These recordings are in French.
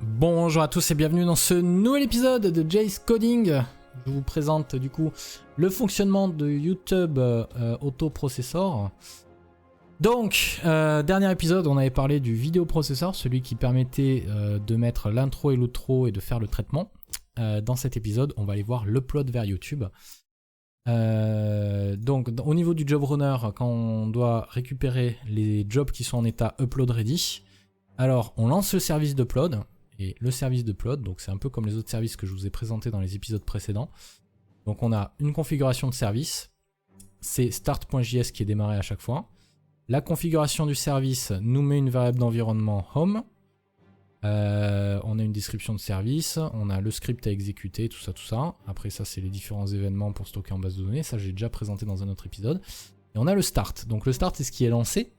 Bonjour à tous et bienvenue dans ce nouvel épisode de Jay's Coding. Je vous présente du coup le fonctionnement de YouTube Autoprocessor. Donc, dernier épisode, on avait parlé du vidéoprocesseur, celui qui permettait de mettre l'intro et l'outro et de faire le traitement. Dans cet épisode, on va aller voir l'upload vers YouTube. Donc, au niveau du job runner, quand on doit récupérer les jobs qui sont en état upload ready, alors on lance le service d'upload. Et le service d'upload, donc c'est un peu comme les autres services que je vous ai présentés dans les épisodes précédents. Donc on a une configuration de service, c'est start.js qui est démarré à chaque fois. La configuration du service nous met une variable d'environnement home. On a une description de service, on a le script à exécuter, tout ça. Après ça, c'est les différents événements pour stocker en base de données. Ça, j'ai déjà présenté dans un autre épisode. Et on a le start. Donc le start, c'est ce qui est lancé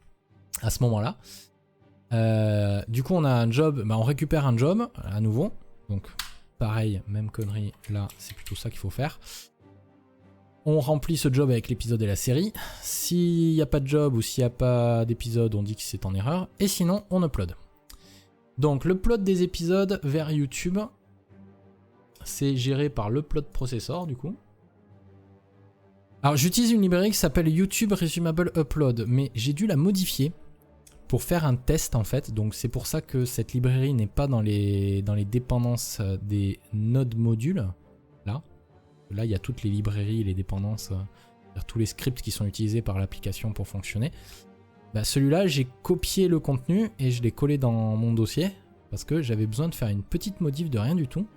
à ce moment-là. Du coup on a un job, on récupère un job à nouveau, donc pareil, même connerie, là c'est plutôt ça qu'il faut faire. On remplit ce job avec l'épisode et la série. S'il n'y a pas de job ou s'il n'y a pas d'épisode, on dit que c'est en erreur, et sinon on upload. Donc l'upload des épisodes vers YouTube, c'est géré par l'upload processor du coup. Alors j'utilise une librairie qui s'appelle YouTube Resumable Upload, mais j'ai dû la modifier pour faire un test en fait, donc c'est pour ça que cette librairie n'est pas dans les dépendances des node modules. Là il y a toutes les librairies, les dépendances, tous les scripts qui sont utilisés par l'application pour fonctionner. Celui-là, j'ai copié le contenu et je l'ai collé dans mon dossier parce que j'avais besoin de faire une petite modif de rien du tout.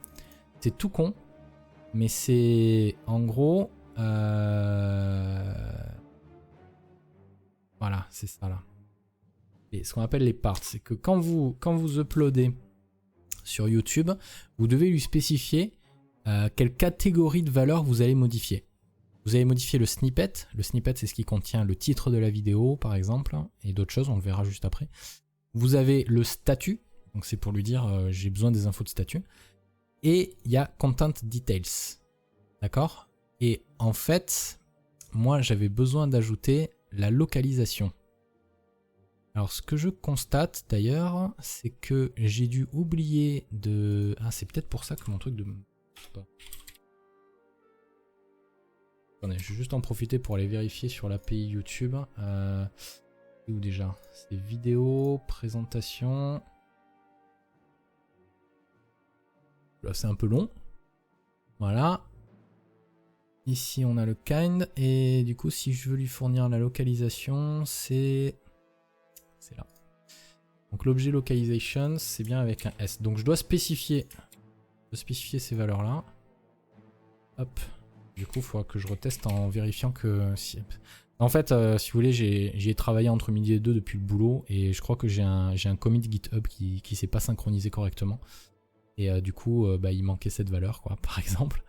C'est tout con, mais c'est en gros... Voilà, c'est ça là. Et ce qu'on appelle les parts, c'est que quand vous uploadez sur YouTube, vous devez lui spécifier quelle catégorie de valeur vous allez modifier. Vous allez modifier le snippet. Le snippet, c'est ce qui contient le titre de la vidéo, par exemple, et d'autres choses, on le verra juste après. Vous avez le statut, donc c'est pour lui dire j'ai besoin des infos de statut. Et il y a Content Details. D'accord ? Et en fait, moi, j'avais besoin d'ajouter la localisation. Alors ce que je constate d'ailleurs, c'est que j'ai dû oublier de... Ah, c'est peut-être pour ça que mon truc de... Attendez, je vais juste en profiter pour aller vérifier sur l'API YouTube. C'est où déjà? C'est vidéo, présentation... Là c'est un peu long. Voilà. Ici on a le kind, et du coup si je veux lui fournir la localisation, c'est là. Donc l'objet localization, c'est bien avec un S. Donc je dois spécifier ces valeurs là. Hop. Du coup il faudra que je reteste en vérifiant que... En fait, si vous voulez, j'ai travaillé entre midi et 2 depuis le boulot, et je crois que j'ai un commit GitHub qui s'est pas synchronisé correctement. Et du coup, il manquait cette valeur, quoi, par exemple.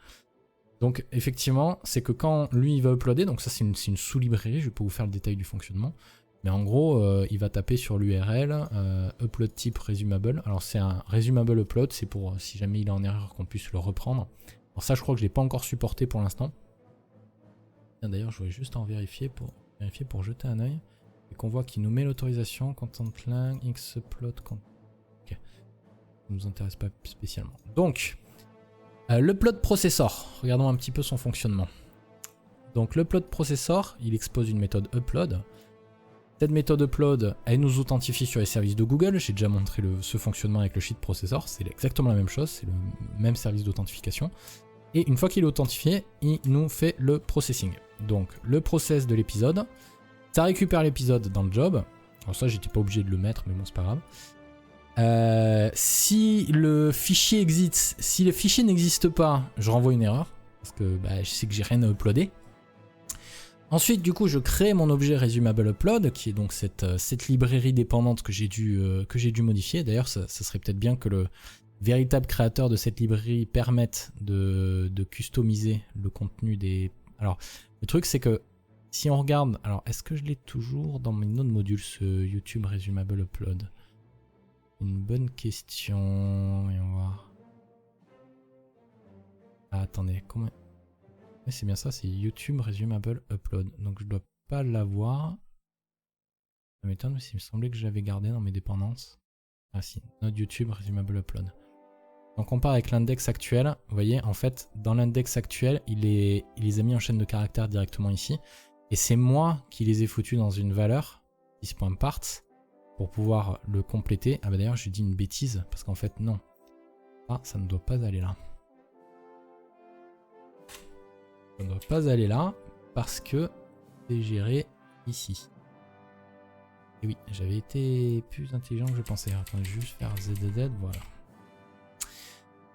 Donc effectivement, c'est que quand lui il va uploader, donc ça c'est une sous-librairie, je vais pas vous faire le détail du fonctionnement. Mais en gros, il va taper sur l'URL upload type resumable. Alors c'est un resumable upload, c'est pour si jamais il est en erreur qu'on puisse le reprendre. Alors ça je crois que je l'ai pas encore supporté pour l'instant. D'ailleurs je voulais juste en vérifier pour jeter un œil. Et qu'on voit qu'il nous met l'autorisation, content lang, xupload, ok. Ça ne nous intéresse pas spécialement. Donc, l'upload processor, regardons un petit peu son fonctionnement. Donc l'upload processor, il expose une méthode upload. Cette méthode upload, elle nous authentifie sur les services de Google. J'ai déjà montré ce fonctionnement avec le sheet processor. C'est exactement la même chose, c'est le même service d'authentification. Et une fois qu'il est authentifié, il nous fait le processing. Donc le process de l'épisode, ça récupère l'épisode dans le job. Alors ça, j'étais pas obligé de le mettre, mais bon, c'est pas grave. Si le fichier existe, si le fichier n'existe pas, je renvoie une erreur. Parce que je sais que j'ai rien à uploader. Ensuite, du coup, je crée mon objet resumable upload, qui est donc cette librairie dépendante que j'ai dû modifier. D'ailleurs, ça serait peut-être bien que le véritable créateur de cette librairie permette de customiser le contenu des... Alors, le truc, c'est que si on regarde... Alors, est-ce que je l'ai toujours dans mes nodes modules, ce YouTube resumable upload? Une bonne question. Et on va... Ah, attendez, comment... C'est bien ça, c'est YouTube Resumable Upload. Donc je dois pas l'avoir. Ça m'étonne, mais il me semblait que je l'avais gardé dans mes dépendances. Ah si, notre YouTube Resumable Upload. on compare avec l'index actuel, vous voyez, en fait, dans l'index actuel, il les a mis en chaîne de caractères directement ici. Et c'est moi qui les ai foutus dans une valeur, 10.parts, pour pouvoir le compléter. Ah bah d'ailleurs, j'ai dit une bêtise, parce qu'en fait, non. Ah, ça ne doit pas aller là. Ça ne doit pas aller là, parce que c'est géré ici. Et oui, j'avais été plus intelligent que je pensais. Attends, juste faire ZZZ, voilà.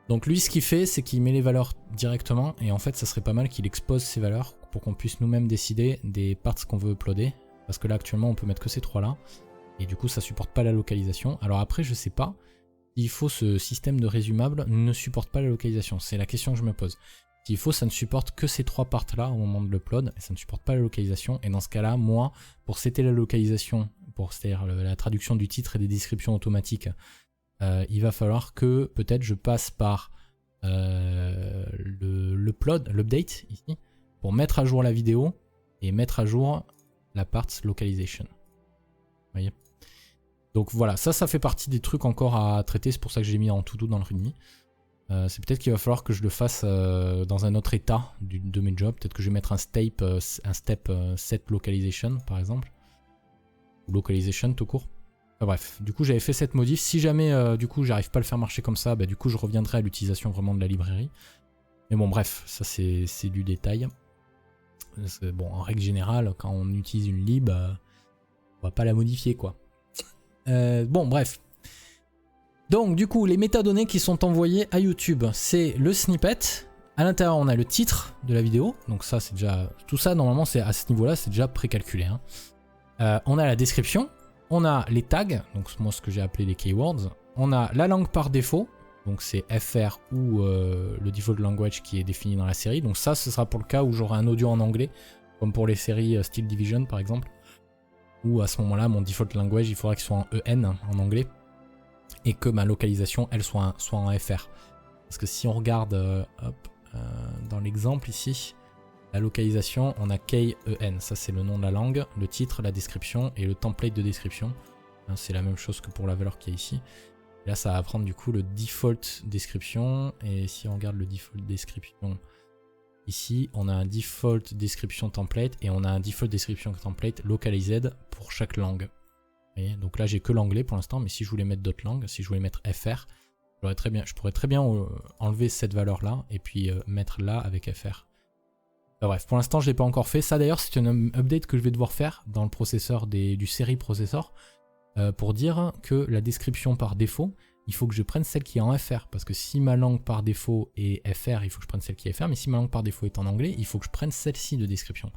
Donc lui, ce qu'il fait, c'est qu'il met les valeurs directement. Et en fait, ça serait pas mal qu'il expose ces valeurs pour qu'on puisse nous-mêmes décider des parts qu'on veut uploader. Parce que là, actuellement, on peut mettre que ces trois-là. Et du coup, ça supporte pas la localisation. Alors après, je sais pas. Il faut ce système de résumable ne supporte pas la localisation. C'est la question que je me pose. S'il faut, ça ne supporte que ces trois parts-là au moment de l'upload. Et ça ne supporte pas la localisation. Et dans ce cas-là, moi, pour setter la localisation, c'est-à-dire la traduction du titre et des descriptions automatiques, il va falloir que peut-être je passe par l'update ici pour mettre à jour la vidéo et mettre à jour la part localization. Vous voyez? Donc voilà, ça fait partie des trucs encore à traiter, c'est pour ça que j'ai mis en to-do dans le README. C'est peut-être qu'il va falloir que je le fasse dans un autre état de mes jobs. Peut-être que je vais mettre un step set localization par exemple. Ou localization tout court. Enfin, bref, du coup j'avais fait cette modif. Si jamais du coup j'arrive pas à le faire marcher comme ça, bah, du coup je reviendrai à l'utilisation vraiment de la librairie. Mais bon bref, ça c'est du détail. Bon, en règle générale, quand on utilise une lib, on va pas la modifier quoi. Bon bref. Donc du coup les métadonnées qui sont envoyées à YouTube, c'est le snippet. À l'intérieur on a le titre de la vidéo. Donc ça c'est déjà... Tout ça normalement c'est à ce niveau-là c'est déjà précalculé. Hein. On a la description. On a les tags, donc moi ce que j'ai appelé les keywords. On a la langue par défaut, donc c'est FR ou le default language qui est défini dans la série. Donc ça, ce sera pour le cas où j'aurai un audio en anglais, comme pour les séries Steel Division par exemple. Où à ce moment-là, mon default language, il faudra qu'il soit en EN, en anglais, et que ma localisation, elle soit en FR. Parce que si on regarde dans l'exemple ici, la localisation, on a KEN, ça c'est le nom de la langue, le titre, la description et le template de description. C'est la même chose que pour la valeur qui est ici. Et là ça va prendre du coup le default description, et si on regarde le default description ici, on a un default description template et on a un default description template localized pour chaque langue. Vous voyez, donc là j'ai que l'anglais pour l'instant, mais si je voulais mettre d'autres langues, si je voulais mettre FR, je pourrais très bien enlever cette valeur là et puis mettre là avec FR. Enfin, bref, pour l'instant je ne l'ai pas encore fait. Ça d'ailleurs c'est une update que je vais devoir faire dans le processeur du série processor pour dire que la description par défaut, il faut que je prenne celle qui est en FR. Parce que si ma langue par défaut est FR, il faut que je prenne celle qui est FR. Mais si ma langue par défaut est en anglais, il faut que je prenne celle-ci de description.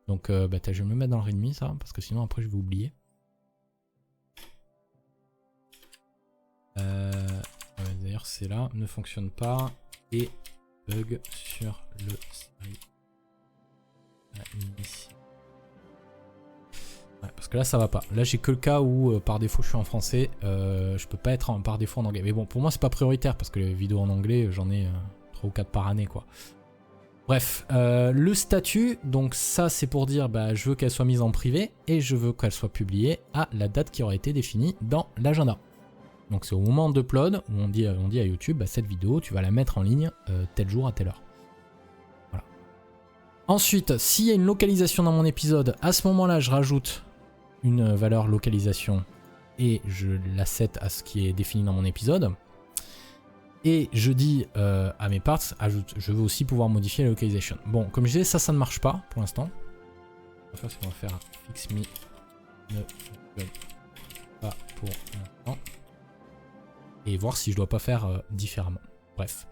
Donc je vais me mettre dans le README ça, parce que sinon après je vais oublier. D'ailleurs c'est là, ne fonctionne pas et bug sur le série. Ouais, parce que là ça va pas. Là j'ai que le cas où par défaut je suis en français, je peux pas être par défaut en anglais. Mais bon, pour moi c'est pas prioritaire parce que les vidéos en anglais j'en ai 3 ou 4 par année quoi. Bref, le statut, donc ça c'est pour dire je veux qu'elle soit mise en privé et je veux qu'elle soit publiée à la date qui aura été définie dans l'agenda. Donc c'est au moment d'upload où on dit à YouTube cette vidéo tu vas la mettre en ligne tel jour à telle heure. Voilà. Ensuite, s'il y a une localisation dans mon épisode, à ce moment-là je rajoute une valeur localisation et je la set à ce qui est défini dans mon épisode. Et je dis à mes parts, je veux aussi pouvoir modifier la localisation. Bon, comme je disais, ça ne marche pas pour l'instant. On va faire fix me ne fonctionne pas pour l'instant. Et voir si je dois pas faire différemment. Bref.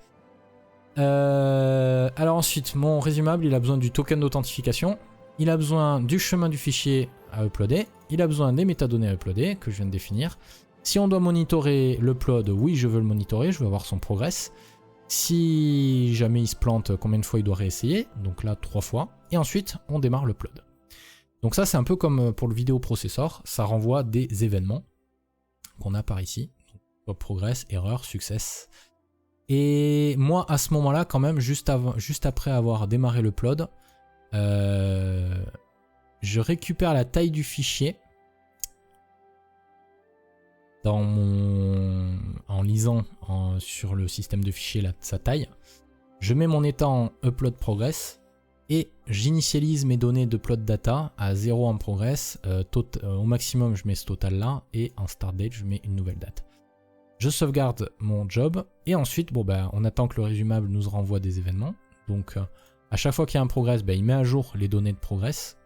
Alors ensuite, mon résumable, il a besoin du token d'authentification. Il a besoin du chemin du fichier à uploader. Il a besoin des métadonnées à uploader que je viens de définir. Si on doit monitorer l'upload, oui, je veux le monitorer, je veux avoir son progress. Si jamais il se plante, combien de fois il doit réessayer? Donc là, 3 fois. Et ensuite, on démarre l'upload. Donc ça, c'est un peu comme pour le vidéoprocessor. Ça renvoie des événements qu'on a par ici. Donc, progress, erreur, success. Et moi, à ce moment-là, quand même, juste après avoir démarré l'upload, je récupère la taille du fichier en optimisant sur le système de fichiers sa taille. Je mets mon état en upload progress et j'initialise mes données de plot data à 0 en progress. Au maximum, je mets ce total là et en start date, je mets une nouvelle date. Je sauvegarde mon job et ensuite, on attend que le résumable nous renvoie des événements. Donc, à chaque fois qu'il y a un progress, il met à jour les données de progress.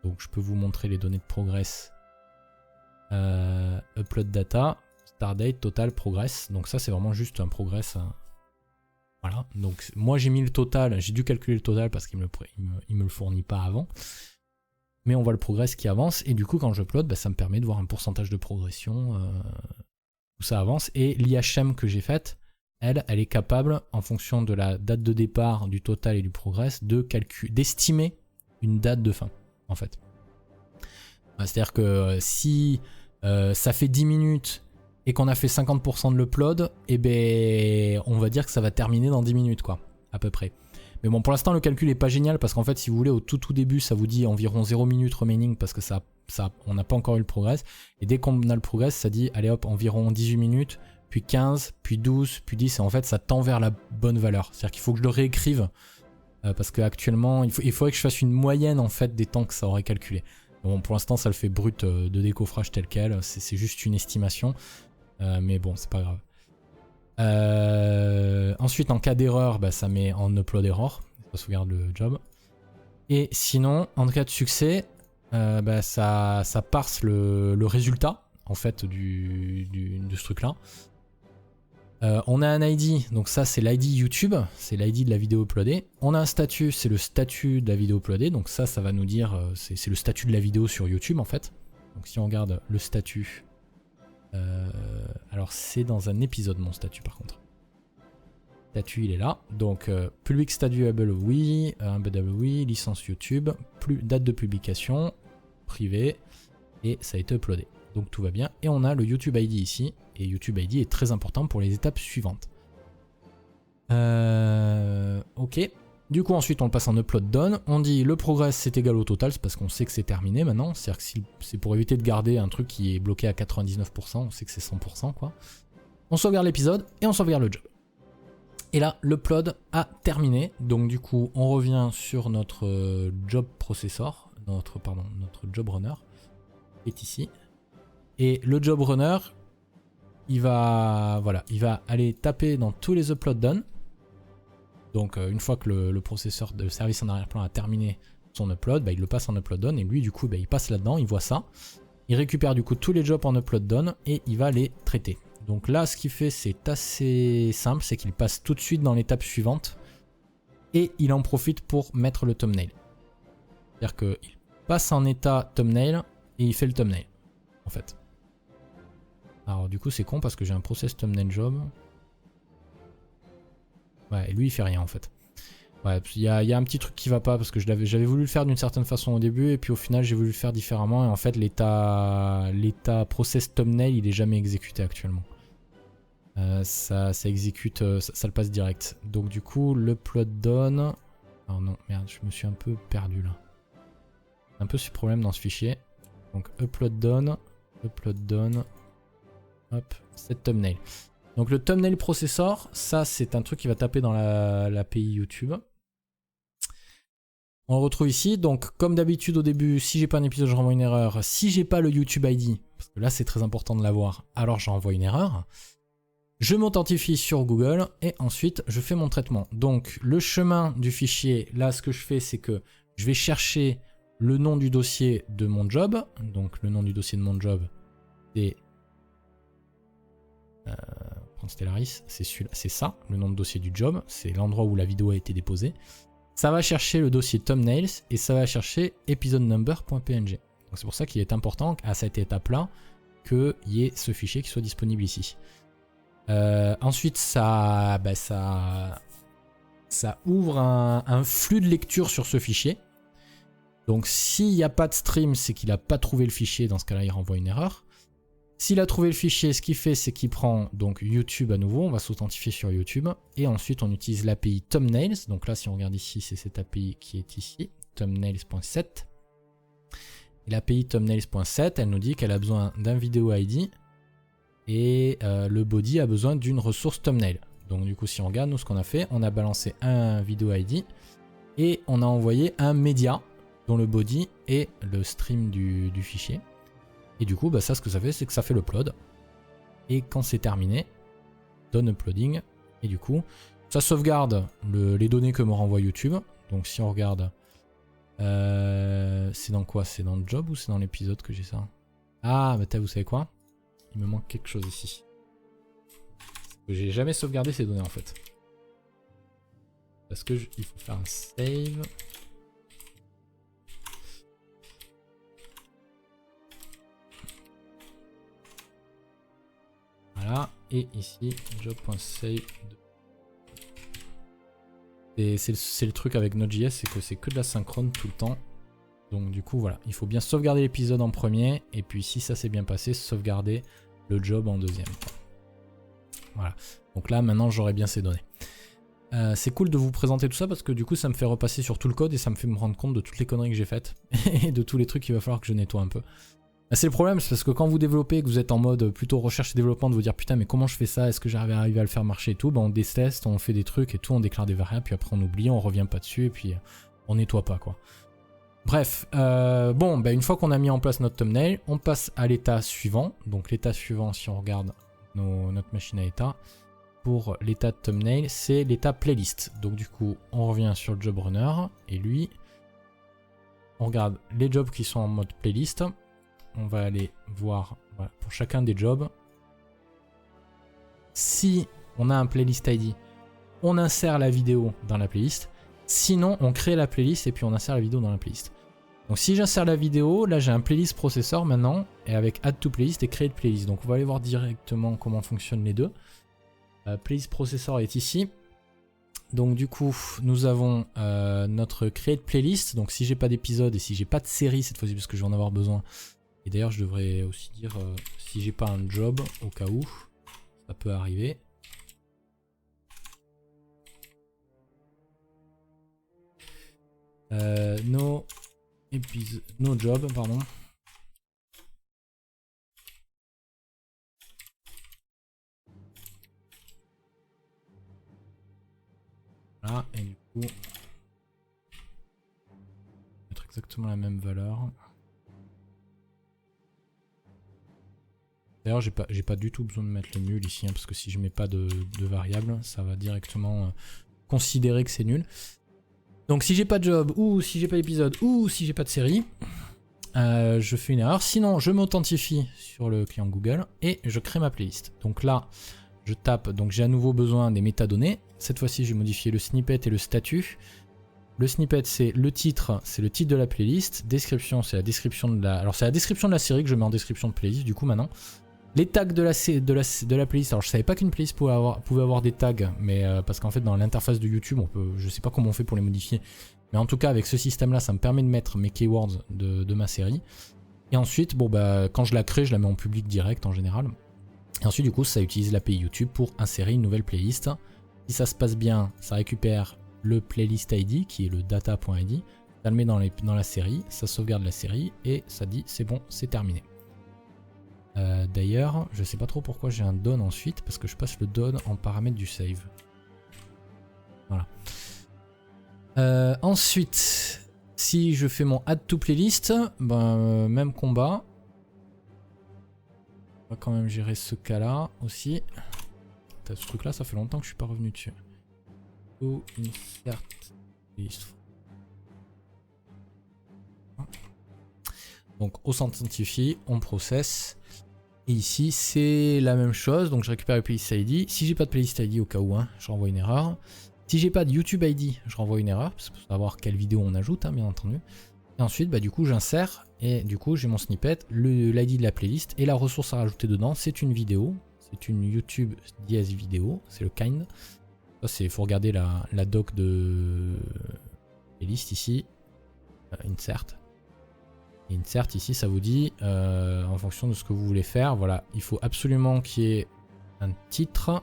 Donc, je peux vous montrer les données de progress. Upload data, start date, total, progress. Donc, ça, c'est vraiment juste un progress. Voilà, donc moi j'ai mis le total, j'ai dû calculer le total parce qu'il me le fournit pas avant. Mais on voit le progress qui avance et du coup quand je upload, ça me permet de voir un pourcentage de progression, où ça avance. Et l'IHM que j'ai faite, elle est capable, en fonction de la date de départ, du total et du progress, d'estimer une date de fin, en fait. C'est-à-dire que si ça fait 10 minutes et qu'on a fait 50% de l'upload, on va dire que ça va terminer dans 10 minutes, quoi, à peu près. Mais bon, pour l'instant, le calcul est pas génial parce qu'en fait, si vous voulez, au tout début, ça vous dit environ 0 minutes remaining parce que on n'a pas encore eu le progress. Et dès qu'on a le progress, ça dit, allez hop, environ 18 minutes, puis 15, puis 12, puis 10, et en fait, ça tend vers la bonne valeur. C'est-à-dire qu'il faut que je le réécrive parce qu'actuellement, il faudrait que je fasse une moyenne, en fait, des temps que ça aurait calculé. Bon, pour l'instant, ça le fait brut de décoffrage tel quel, c'est juste une estimation. Mais bon, c'est pas grave. Ensuite, en cas d'erreur, ça met en upload error. Ça sauvegarde le job. Et sinon, en cas de succès, ça parse le résultat en fait de ce truc-là. On a un ID, donc ça c'est l'ID YouTube, c'est l'ID de la vidéo uploadée. On a un statut, c'est le statut de la vidéo uploadée. Donc ça va nous dire, c'est le statut de la vidéo sur YouTube en fait. Donc si on regarde le statut. Alors c'est dans un épisode mon statut par contre. Statut il est là. Donc public statuable oui, embeddable oui, licence YouTube, date de publication, privé, et ça a été uploadé. Donc tout va bien. Et on a le YouTube ID ici. Et YouTube ID est très important pour les étapes suivantes. Ok. Du coup ensuite on le passe en upload done. On dit le progress c'est égal au total, c'est parce qu'on sait que c'est terminé maintenant. C'est-à-dire que si c'est pour éviter de garder un truc qui est bloqué à 99%, on sait que c'est 100% quoi. On sauvegarde l'épisode et on sauvegarde le job. Et là l'upload a terminé. Donc du coup on revient sur notre job processor, notre job runner qui est ici. Et le job runner, il va aller taper dans tous les uploads done. Donc une fois que le processeur de service en arrière-plan a terminé son upload, il le passe en upload done et lui du coup il passe là-dedans, il voit ça. Il récupère du coup tous les jobs en upload done et il va les traiter. Donc là ce qu'il fait c'est assez simple, c'est qu'il passe tout de suite dans l'étape suivante et il en profite pour mettre le thumbnail. C'est-à-dire qu'il passe en état thumbnail et il fait le thumbnail en fait. Alors du coup c'est con parce que j'ai un process thumbnail job. Ouais, et lui il fait rien en fait. Ouais, il y a un petit truc qui va pas parce que j'avais voulu le faire d'une certaine façon au début et puis au final j'ai voulu le faire différemment et en fait l'état process thumbnail il est jamais exécuté actuellement. Ça exécute, ça le passe direct. Donc du coup l'upload done. Oh non, merde, je me suis un peu perdu là. Un peu ce problème dans ce fichier. Donc upload done, hop, set thumbnail. Donc le thumbnail processor, ça c'est un truc qui va taper dans l'API YouTube. On le retrouve ici, donc comme d'habitude au début, si j'ai pas un épisode, je renvoie une erreur. Si j'ai pas le YouTube ID, parce que là c'est très important de l'avoir, alors je renvoie une erreur. Je m'authentifie sur Google et ensuite je fais mon traitement. Donc le chemin du fichier, là ce que je fais c'est que je vais chercher le nom du dossier de mon job. Donc le nom du dossier de mon job c'est... Stellaris, c'est ça, le nom de dossier du job, c'est l'endroit où la vidéo a été déposée. Ça va chercher le dossier thumbnails et ça va chercher episode number.png. C'est pour ça qu'il est important à cette étape-là qu'il y ait ce fichier qui soit disponible ici. Ensuite, ça ouvre un flux de lecture sur ce fichier. Donc s'il n'y a pas de stream, c'est qu'il n'a pas trouvé le fichier, dans ce cas-là il renvoie une erreur. S'il a trouvé le fichier, ce qu'il fait, c'est qu'il prend donc YouTube à nouveau, on va s'authentifier sur YouTube, et ensuite on utilise l'API thumbnails. Donc là, si on regarde ici, c'est cette API qui est ici, thumbnails.set. Et l'API thumbnails.set, elle nous dit qu'elle a besoin d'un vidéo ID Et le body a besoin d'une ressource thumbnail. Donc du coup, si on regarde, nous, ce qu'on a fait, on a balancé un vidéo ID et on a envoyé un média dont le body est le stream du fichier. Et du coup, bah, ça, ce que ça fait, c'est que ça fait l'upload. Et quand c'est terminé, done uploading. Et du coup, ça sauvegarde les données que me renvoie YouTube. Donc si on regarde, c'est dans quoi? C'est dans le job ou c'est dans l'épisode que j'ai ça? Ah, bah vous savez quoi? Il me manque quelque chose ici. J'ai jamais sauvegardé ces données en fait. Parce que il faut faire un save. Voilà, et ici, job.save. C'est le truc avec Node.js, c'est que c'est que de la synchrone tout le temps. Donc du coup, voilà, il faut bien sauvegarder l'épisode en premier, et puis si ça s'est bien passé, sauvegarder le job en deuxième. Voilà, donc là, maintenant, j'aurai bien ces données. C'est cool de vous présenter tout ça, parce que du coup, ça me fait repasser sur tout le code, et ça me fait me rendre compte de toutes les conneries que j'ai faites, et de tous les trucs qu'il va falloir que je nettoie un peu. C'est le problème, c'est parce que quand vous développez, que vous êtes en mode plutôt recherche et développement, de vous dire putain mais comment je fais ça, est-ce que j'arrive à le faire marcher et tout, bah on déteste, on fait des trucs et tout, on déclare des variables, puis après on oublie, on revient pas dessus et puis on nettoie pas quoi. Bref, bon bah une fois qu'on a mis en place notre thumbnail, on passe à l'état suivant. Donc l'état suivant, si on regarde notre machine à état, pour l'état de thumbnail, c'est l'état playlist. Donc du coup, on revient sur le job runner et lui, on regarde les jobs qui sont en mode playlist. On va aller voir voilà, pour chacun des jobs. Si on a un playlist ID, on insère la vidéo dans la playlist. Sinon, on crée la playlist et puis on insère la vidéo dans la playlist. Donc si j'insère la vidéo, là j'ai un playlist processor maintenant, et avec add to playlist et create playlist. Donc on va aller voir directement comment fonctionnent les deux. Playlist processor est ici. Donc du coup, nous avons notre create playlist. Donc si j'ai pas d'épisode et si j'ai pas de série cette fois-ci, parce que je vais en avoir besoin. Et d'ailleurs, je devrais aussi dire si j'ai pas un job, au cas où, ça peut arriver. No job, pardon. Voilà, et du coup, mettre exactement la même valeur. D'ailleurs, j'ai pas du tout besoin de mettre le nul ici, hein, parce que si je mets pas de variable, ça va directement considérer que c'est nul. Donc si j'ai pas de job, ou si j'ai pas d'épisode, ou si j'ai pas de série, je fais une erreur. Sinon, je m'authentifie sur le client Google et je crée ma playlist. Donc là, je tape, donc j'ai à nouveau besoin des métadonnées. Cette fois-ci, je vais modifier le snippet et le statut. Le snippet, c'est le titre de la playlist. Description, c'est la description de la... Alors c'est la description de la série que je mets en description de playlist, du coup maintenant. Les tags de la playlist, alors je savais pas qu'une playlist pouvait avoir des tags, mais parce qu'en fait dans l'interface de YouTube, je sais pas comment on fait pour les modifier, mais en tout cas avec ce système là, ça me permet de mettre mes keywords de ma série. Et ensuite, bon bah quand je la crée, je la mets en public direct en général. Et ensuite du coup, ça utilise l'API YouTube pour insérer une nouvelle playlist. Si ça se passe bien, ça récupère le playlist ID qui est le data.id, ça le met dans la série, ça sauvegarde la série et ça dit c'est bon, c'est terminé. D'ailleurs, je sais pas trop pourquoi j'ai un done ensuite, parce que je passe le done en paramètre du save. Voilà. Ensuite, si je fais mon add to playlist, ben, même combat. On va quand même gérer ce cas-là aussi. Ce truc-là, ça fait longtemps que je suis pas revenu dessus. To insert list. Donc, on s'authentifie, on processe. Et ici, c'est la même chose. Donc, je récupère le playlist ID. Si j'ai pas de playlist ID, au cas où, hein, je renvoie une erreur. Si j'ai pas de YouTube ID, je renvoie une erreur. Parce qu'il faut savoir quelle vidéo on ajoute, hein, bien entendu. Et ensuite, bah, du coup, j'insère. Et du coup, j'ai mon snippet, l'ID de la playlist. Et la ressource à rajouter dedans, c'est une vidéo. C'est une YouTube dièse vidéo. C'est le kind. Ça, il faut regarder la doc de playlist ici. Insert. Insert ici, ça vous dit, en fonction de ce que vous voulez faire, voilà, il faut absolument qu'il y ait un titre.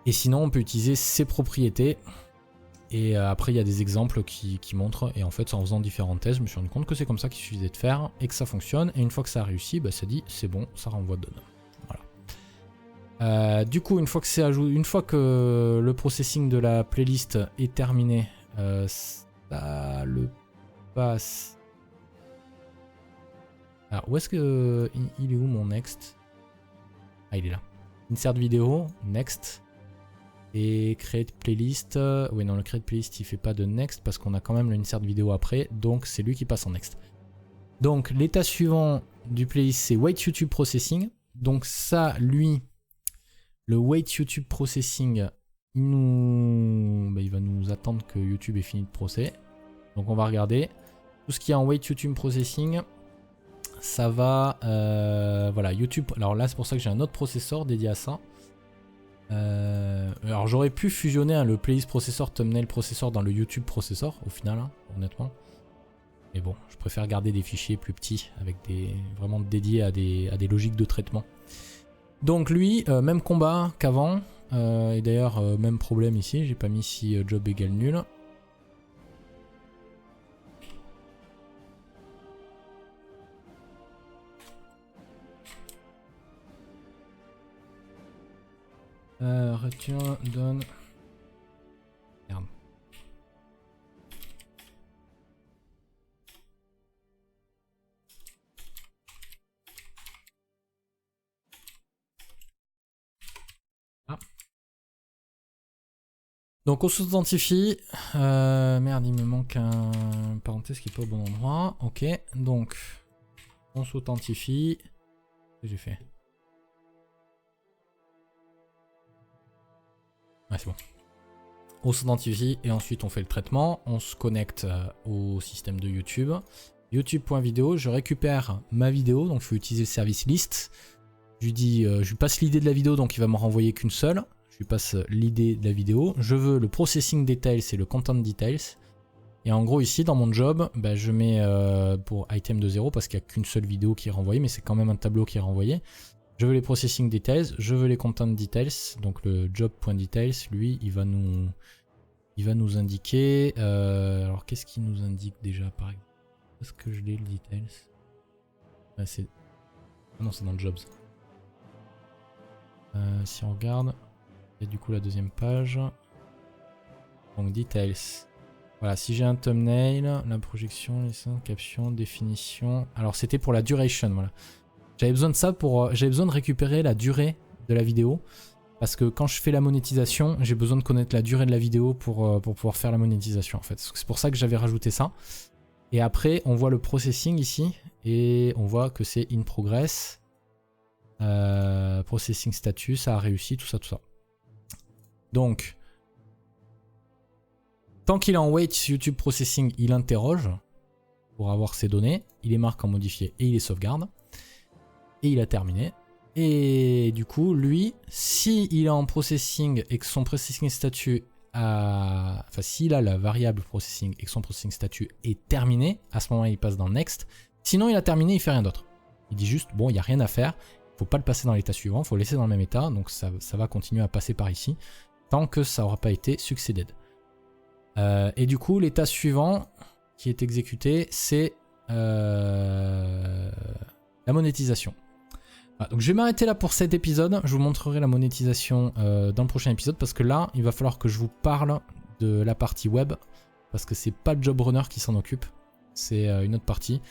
Et sinon, on peut utiliser ses propriétés. Et après, il y a des exemples qui montrent. Et en fait, en faisant différents tests, je me suis rendu compte que c'est comme ça qu'il suffisait de faire et que ça fonctionne. Et une fois que ça a réussi, bah, ça dit c'est bon, ça renvoie donne. Voilà. Du coup, une fois que le processing de la playlist est terminé, ça le passe. Alors, où est-ce que. Il est où mon next? Ah, il est là. Insert vidéo, next. Et create playlist. Oui, non, le create playlist, il fait pas de next parce qu'on a quand même le insert vidéo après. Donc, c'est lui qui passe en next. Donc, l'état suivant du playlist, c'est wait YouTube processing. Donc, ça, lui, le wait YouTube processing, il va nous attendre que YouTube ait fini de procès. Donc, on va regarder. Tout ce qui est en wait YouTube processing, ça va. Voilà, YouTube. Alors là, c'est pour ça que j'ai un autre processeur dédié à ça. Alors j'aurais pu fusionner le playlist processor, thumbnail processor dans le YouTube processor au final, hein, honnêtement. Mais bon, je préfère garder des fichiers plus petits avec vraiment dédiés à des logiques de traitement. Donc lui, même combat qu'avant. Et d'ailleurs, même problème ici. J'ai pas mis si job égale nul. Return, donne. Merde. Ah. Donc on s'authentifie. Merde, il me manque un parenthèse qui est pas au bon endroit. Ok, donc on s'authentifie. Qu'est-ce que j'ai fait? Ouais, c'est bon. On s'identifie et ensuite on fait le traitement. On se connecte au système de YouTube. YouTube.video, je récupère ma vidéo, donc il faut utiliser le service list. Je lui passe l'idée de la vidéo, donc il va me renvoyer qu'une seule. Je lui passe l'idée de la vidéo. Je veux le processing details et le content details. Et en gros ici dans mon job, bah, je mets pour item de 0 parce qu'il n'y a qu'une seule vidéo qui est renvoyée, mais c'est quand même un tableau qui est renvoyé. Je veux les processing details, je veux les content details, donc le job.details, lui, il va nous indiquer. Alors qu'est-ce qu'il nous indique déjà par exemple? Est-ce que je l'ai le details? Ah, non, c'est dans le jobs. Si on regarde, il y a du coup la deuxième page. Donc details. Voilà, si j'ai un thumbnail, la projection, les caption, définition. Alors c'était pour la duration, voilà. J'avais besoin de ça j'avais besoin de récupérer la durée de la vidéo. Parce que quand je fais la monétisation, j'ai besoin de connaître la durée de la vidéo pour pouvoir faire la monétisation en fait. C'est pour ça que j'avais rajouté ça. Et après, on voit le processing ici. Et on voit que c'est in progress. Processing status, ça a réussi, tout ça, tout ça. Donc, tant qu'il est en wait YouTube processing, il interroge pour avoir ses données. Il les marque en modifié et il les sauvegarde. Et il a terminé. Et du coup, lui, s'il est en processing et que son processing statut a... Enfin, s'il a la variable processing et que son processing statut est terminé, à ce moment-là, il passe dans next. Sinon, il a terminé, il fait rien d'autre. Il dit juste, bon, il n'y a rien à faire. Il ne faut pas le passer dans l'état suivant, il faut le laisser dans le même état. Donc, ça va continuer à passer par ici tant que ça n'aura pas été succéded. Et du coup, l'état suivant qui est exécuté, c'est la monétisation. Voilà, donc je vais m'arrêter là pour cet épisode. Je vous montrerai la monétisation dans le prochain épisode parce que là, il va falloir que je vous parle de la partie web parce que c'est pas le job runner qui s'en occupe, c'est une autre partie.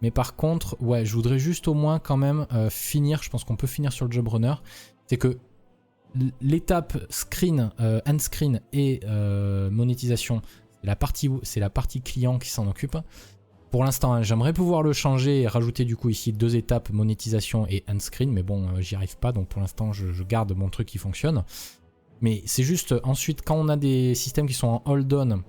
Mais par contre, ouais, je voudrais juste au moins quand même finir. Je pense qu'on peut finir sur le job runner. C'est que l'étape screen, end screen et monétisation, c'est la partie client qui s'en occupe. Pour l'instant, hein, j'aimerais pouvoir le changer et rajouter du coup ici 2 étapes, monétisation et end screen, mais bon, j'y arrive pas, donc pour l'instant, je garde mon truc qui fonctionne. Mais c'est juste, ensuite, quand on a des systèmes qui sont en hold on,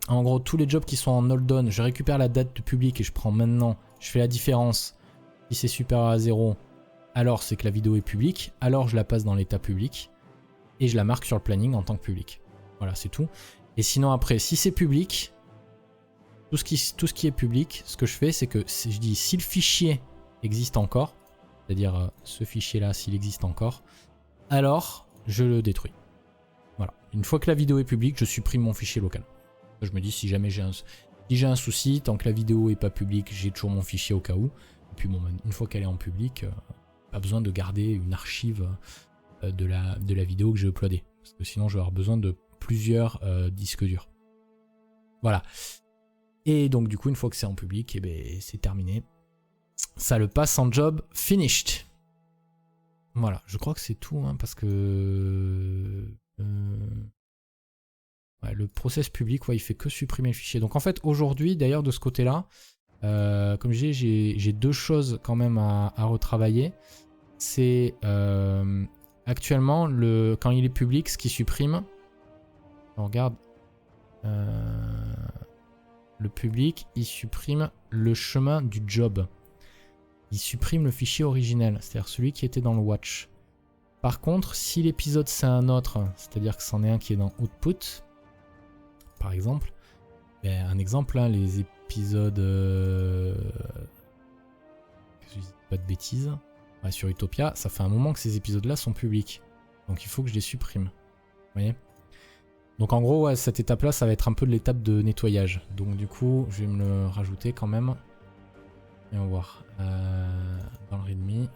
en gros, tous les jobs qui sont en hold on, je récupère la date de public et je prends maintenant, je fais la différence. Si c'est supérieur à 0, alors c'est que la vidéo est publique, alors je la passe dans l'état public et je la marque sur le planning en tant que public. Voilà, c'est tout. Et sinon après, si c'est public, tout ce qui est public, ce que je fais, c'est que je dis si le fichier existe encore, c'est-à-dire ce fichier-là, s'il existe encore, alors je le détruis. Voilà. Une fois que la vidéo est publique, je supprime mon fichier local. Je me dis si jamais j'ai un souci, tant que la vidéo est pas publique, j'ai toujours mon fichier au cas où. Et puis bon, une fois qu'elle est en public, pas besoin de garder une archive de la vidéo que j'ai uploadée. Parce que sinon je vais avoir besoin de plusieurs disques durs. Voilà. Et donc du coup, une fois que c'est en public, eh ben, c'est terminé. Ça le passe en job finished. Voilà, je crois que c'est tout, hein, parce que... ouais, le process public, ouais, il fait que supprimer le fichier. Donc en fait, aujourd'hui, d'ailleurs, de ce côté-là, comme je dis, j'ai deux choses quand même à retravailler. C'est actuellement, quand il est public, ce qui supprime... On regarde... le public, il supprime le chemin du job. Il supprime le fichier originel, c'est-à-dire celui qui était dans le watch. Par contre, si l'épisode c'est un autre, c'est-à-dire que c'en est un qui est dans output, par exemple, ben, un exemple, hein, les épisodes... que je dis pas de bêtises, ouais, sur Utopia, ça fait un moment que ces épisodes-là sont publics. Donc il faut que je les supprime. Vous voyez ? Donc en gros, ouais, cette étape-là, ça va être un peu de l'étape de nettoyage. Donc du coup, je vais me le rajouter quand même. Et on va voir. Dans le readme.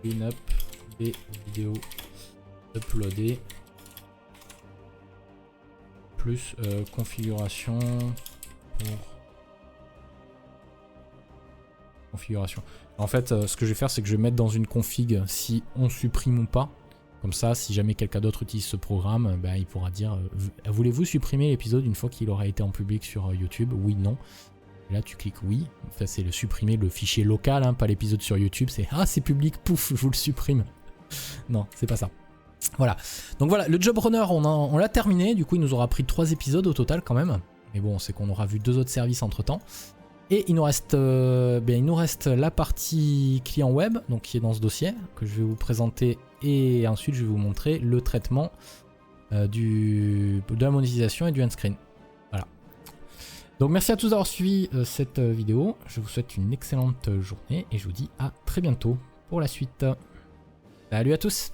Clean up des vidéos uploadées. Plus configuration pour... configuration. En fait, ce que je vais faire, c'est que je vais mettre dans une config si on supprime ou pas. Comme ça, si jamais quelqu'un d'autre utilise ce programme, ben, il pourra dire voulez-vous supprimer l'épisode une fois qu'il aura été en public sur YouTube? Oui, non. Et là, tu cliques oui. Enfin, c'est le supprimer le fichier local, hein, pas l'épisode sur YouTube. C'est ah, c'est public, pouf, je vous le supprime. Non, c'est pas ça. Voilà. Donc voilà, le job runner, on l'a terminé. Du coup, il nous aura pris 3 épisodes au total quand même. Mais bon, c'est qu'on aura vu 2 autres services entre temps. Et il nous reste la partie client web, donc qui est dans ce dossier, que je vais vous présenter, et ensuite je vais vous montrer le traitement de la monétisation et du end-screen. Voilà. Donc merci à tous d'avoir suivi cette vidéo, je vous souhaite une excellente journée, et je vous dis à très bientôt pour la suite. Salut à tous!